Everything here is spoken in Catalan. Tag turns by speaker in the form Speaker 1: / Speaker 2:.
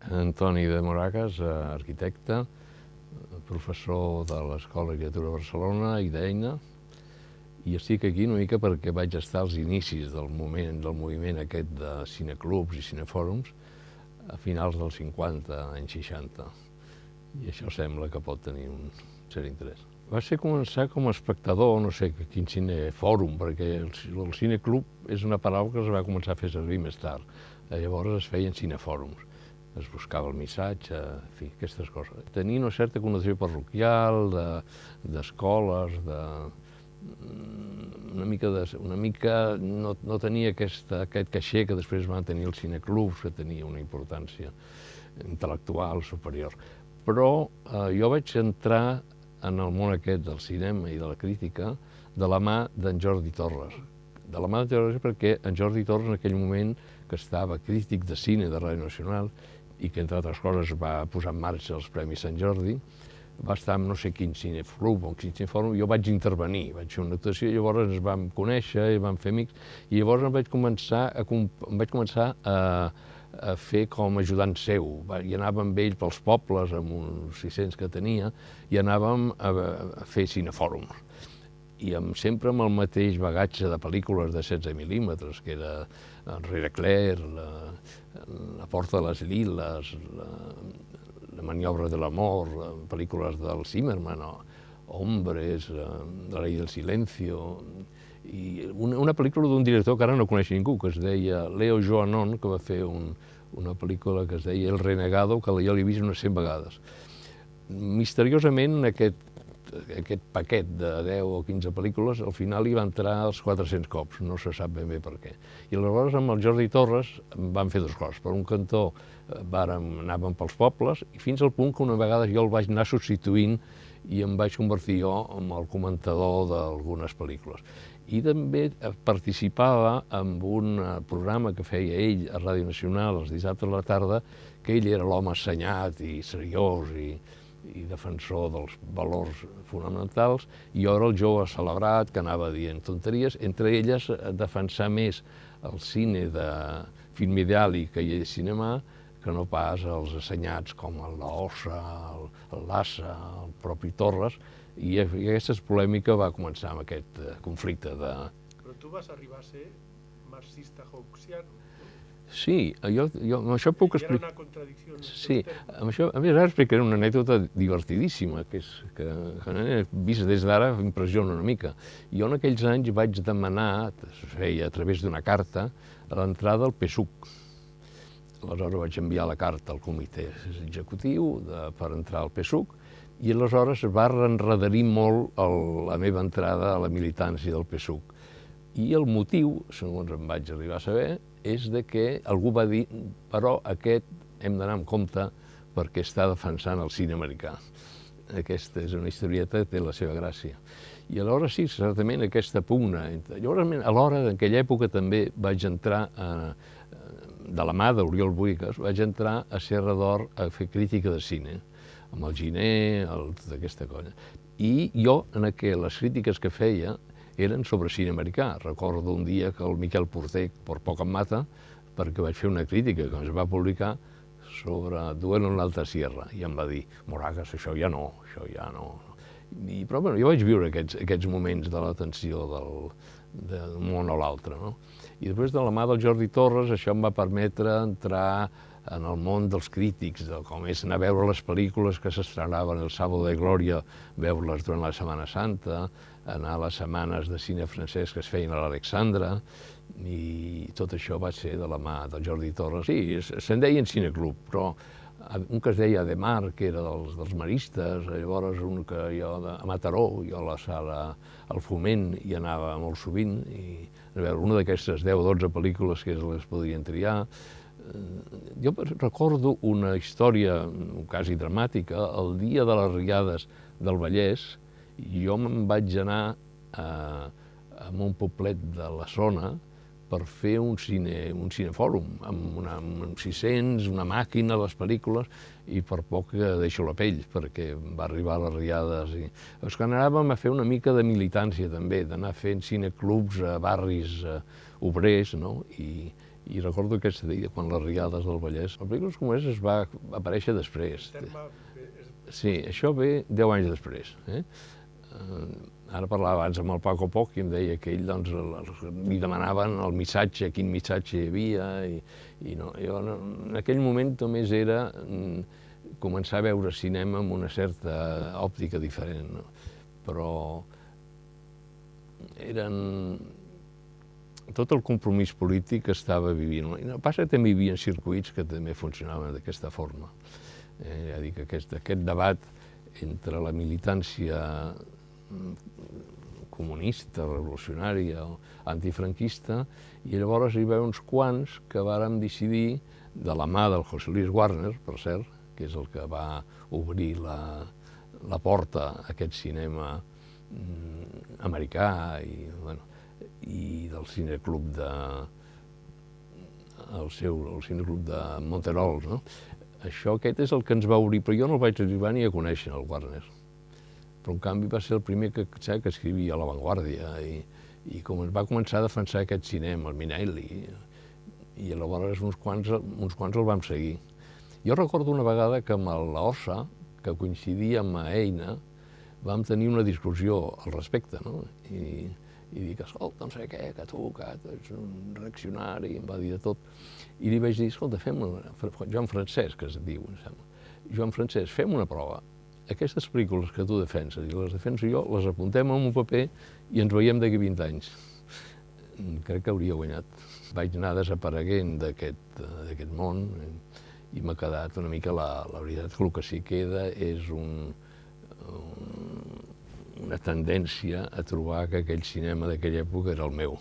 Speaker 1: Antoni de Moragas, arquitecte, professor de l'Escola d'Arquitectura de Barcelona i d'Eina, i estic aquí una mica perquè vaig estar als inicis del moviment aquest de cineclubs i cinefòrums a finals dels 50, anys 60, i això sembla que pot tenir un cert interès. Va ser començar com a espectador, no sé quin cinefòrum, perquè el cineclub és una paraula que es va començar a fer servir més tard. Llavors es feien cinefòrums, es buscava el missatge, en fi, aquestes coses. Tenia una certa connotació parroquial, d'escoles, una mica no tenia aquest caixer que després van tenir els cineclubs, que tenia una importància intel·lectual superior. Però jo vaig entrar en el món aquest del cinema i de la crítica de la mà d'en Jordi Torres. De la mà d'en Jordi Torres perquè en Jordi Torres en aquell moment, que estava crític de cine de Ràdio Nacional i que, entre altres coses, va posar en marxa els Premis Sant Jordi, va estar en no sé quin cineclub o quin cinefòrum, jo vaig intervenir, vaig fer una actuació, i llavors ens vam conèixer i vam fer amics, i llavors em vaig començar a fer com a ajudant seu. I anàvem amb ell pels pobles, amb uns 600 que tenia, i anàvem a fer cinefòrums. I sempre amb el mateix bagatge de pel·lícules de 16 mil·límetres, que era Enrere Claire, La porta de les liles, La maniobra de l'amor, pel·lícules del Zimmerman, Hombres, La ley del silencio, i una pel·lícula d'un director que ara no coneix ningú, que es deia Leo Joanon, que va fer una pel·lícula que es deia El renegado, que jo l'he vist unes 100 vegades. Misteriosament, aquest paquet de 10 o 15 pel·lícules, al final hi va entrar els 400 cops, no se sap ben bé per què. I aleshores amb el Jordi Torres vam fer dues coses. Per un cantó anàvem pels pobles, i fins al punt que una vegada jo el vaig anar substituint i em vaig convertir jo en el comentador d'algunes pel·lícules. I també participava en un programa que feia ell a Ràdio Nacional els dissabtes a la tarda, que ell era l'home assenyat i seriós i defensor dels valors fonamentals, i jo era el jove celebrat que anava dient tonteries, entre elles defensar més el cine de film ideàlic que hi ha de cinema, que no pas els assenyats com el Ossa, el Lassa, el propi Torres, i aquesta polèmica va començar amb aquest conflicte de...
Speaker 2: Però tu vas arribar a ser marxista hobbesiano.
Speaker 1: Sí, jo amb això puc explicar...
Speaker 2: Era una contradicció.
Speaker 1: Sí, amb això, a més, ara explicaré una anècdota divertidíssima, que vist des d'ara impressiona una mica. Jo en aquells anys vaig demanar, es feia a través d'una carta, l'entrada al PSUC. Aleshores vaig enviar la carta al comitè executiu per entrar al PSUC, i aleshores va enrederir molt la meva entrada a la militància del PSUC. I el motiu, segons em vaig arribar a saber, és que algú va dir però aquest hem d'anar amb compte perquè està defensant el cine americà. Aquesta és una historieta que té la seva gràcia. I aleshores sí, certament aquesta pugna. Llavors, alhora, en aquella època també vaig entrar, de la mà d'Oriol Bohigas, vaig entrar a Serra d'Or a fer crítica de cine, amb el Giner, d'aquesta colla. I jo, les crítiques que feia, eren sobre cine americà. Recordo un dia que el Miquel Porter, per poc em mata, perquè vaig fer una crítica que es va publicar sobre Duelo en l'Alta Sierra, i em va dir, Moragas, això ja no. Però bueno, jo vaig viure aquests moments de la tensió d'un món a l'altre. I després, de la mà del Jordi Torres, això em va permetre entrar en el món dels crítics, com és anar a veure les pel·lícules que s'estrenaven el Sábado de Glòria, veure-les durant la Setmana Santa, anar a les setmanes de cine francès que es feien a l'Alexandra, i tot això va ser de la mà del Jordi Torres. Sí, se'n deien cineclub, però un que es deia Ademar, que era dels maristes, llavors un que jo a Mataró, jo a la sala al Foment hi anava molt sovint, i a veure, una d'aquestes 10 o 12 pel·lícules que les podien triar. Jo recordo una història quasi dramàtica. El dia de les Riades del Vallès, jo me'n vaig anar a un poblet de la zona per fer un cinefòrum, amb 600, una màquina, les pel·lícules, i per poc que deixo la pell, perquè va arribar a les Riades. És que anàvem a fer una mica de militància també, d'anar fent cineclubs a barris obrers, i I recordo aquesta dia, quan les Riades del Vallès, el Pericles Comuners es va aparèixer després. Sí, això ve 10 anys després. Ara parlava abans amb el Paco Poch i em deia que ell doncs, li demanaven el missatge, quin missatge hi havia, i no, jo en aquell moment només era començar a veure cinema amb una certa òptica diferent, no? Però tot el compromís polític estava vivint. El que passa que també hi havia circuits que també funcionaven d'aquesta forma. Ja dic, aquest debat entre la militància comunista, revolucionària o antifranquista, i llavors hi va uns quants que vàrem decidir, de la mà del José Luis Warner, per cert, que és el que va obrir la porta a aquest cinema americà i del cineclub el cineclub de Monterols, no? Aquest és el que ens va obrir, però jo no el vaig arribar ni a conèixer, el Warner. Però en canvi va ser el primer que escrivia a La Vanguardia i com va començar a defensar aquest cinema, el Minelli, i llavors uns quants el vam seguir. Jo recordo una vegada que amb l'Ossa, que coincidia amb Eina, vam tenir una discussió al respecte, no? I dic, escolta, no sé què, que tu ets un reaccionari, em va dir de tot. I li vaig dir, escolta, Joan Francesc, que es diu, em sembla. Joan Francesc, fem una prova. Aquestes pel·lícules que tu defenses i les defenso jo, les apuntem en un paper i ens veiem d'aquí 20 anys. Crec que hauria guanyat. Vaig anar desapareguent d'aquest món i m'ha quedat una mica la veritat que el que sí queda és una tendència a trobar que aquell cinema d'aquella època era el meu.